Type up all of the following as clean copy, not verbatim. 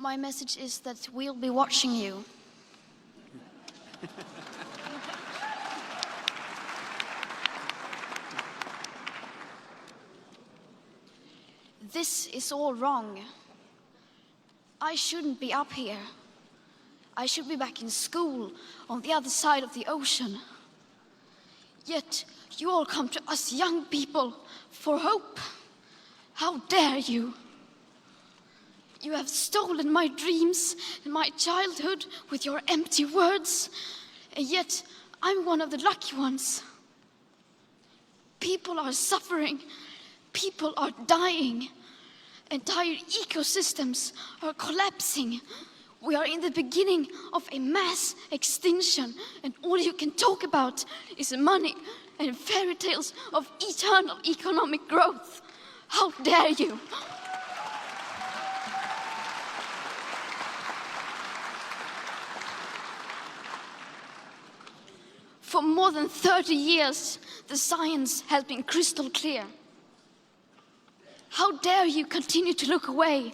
My message is that we'll be watching you. This is all wrong. I shouldn't be up here. I should be back in school on the other side of the ocean. Yet you all come to us young people for hope. How dare you? You have stolen my dreams and my childhood with your empty words, and yet I'm one of the lucky ones. People are suffering, people are dying, entire ecosystems are collapsing. We are in the beginning of a mass extinction, and all you can talk about is money and fairy tales of eternal economic growth. How dare you? For more than 30 years, the science has been crystal clear. How dare you continue to look away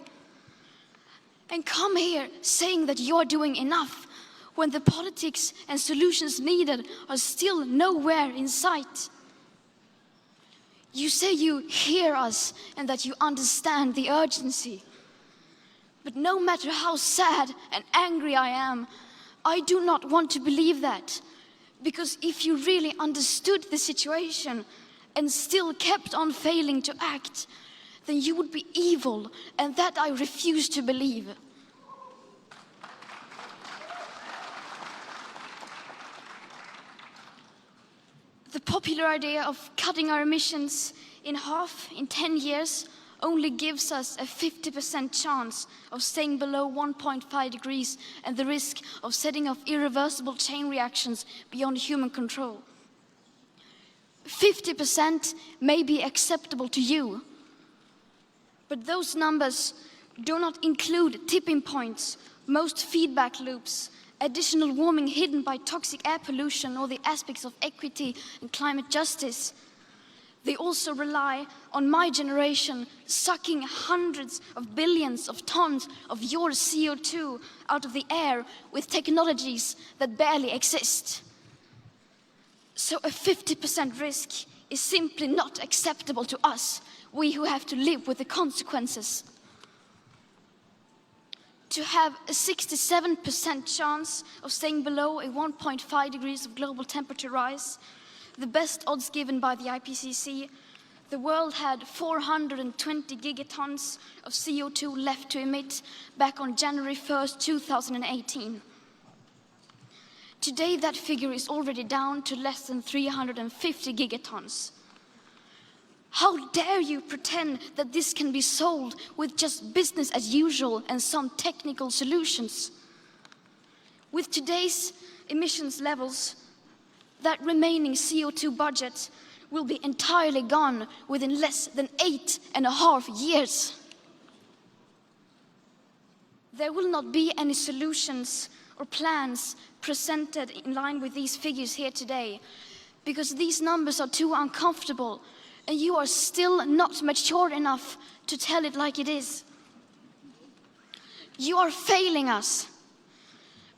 and come here saying that you're doing enough when the politics and solutions needed are still nowhere in sight? You say you hear us and that you understand the urgency. But no matter how sad and angry I am, I do not want to believe that. Because if you really understood the situation and still kept on failing to act, then you would be evil, and that I refuse to believe. The popular idea of cutting our emissions in half in 10 years only gives us a 50% chance of staying below 1.5 degrees and the risk of setting off irreversible chain reactions beyond human control. 50% may be acceptable to you, but those numbers do not include tipping points, most feedback loops, additional warming hidden by toxic air pollution, or the aspects of equity and climate justice. They also rely on my generation sucking hundreds of billions of tons of your CO2 out of the air with technologies that barely exist. So a 50% risk is simply not acceptable to us, we who have to live with the consequences. To have a 67% chance of staying below a 1.5 degrees of global temperature rise, the best odds given by the IPCC, the world had 420 gigatons of CO2 left to emit back on January 1st, 2018. Today, that figure is already down to less than 350 gigatons. How dare you pretend that this can be solved with just business as usual and some technical solutions? With today's emissions levels, that remaining CO2 budget will be entirely gone within less than 8.5 years. There will not be any solutions or plans presented in line with these figures here today, because these numbers are too uncomfortable and you are still not mature enough to tell it like it is. You are failing us.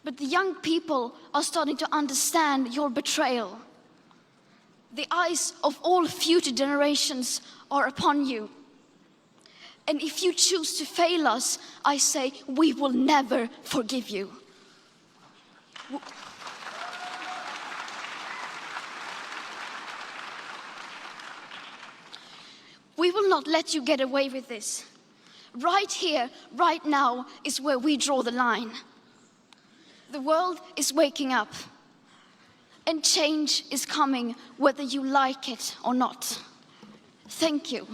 But the young people are starting to understand your betrayal. The eyes of all future generations are upon you. And if you choose to fail us, I say we will never forgive you. We will not let you get away with this. Right here, right now, is where we draw the line. The world is waking up, and change is coming whether you like it or not. Thank you.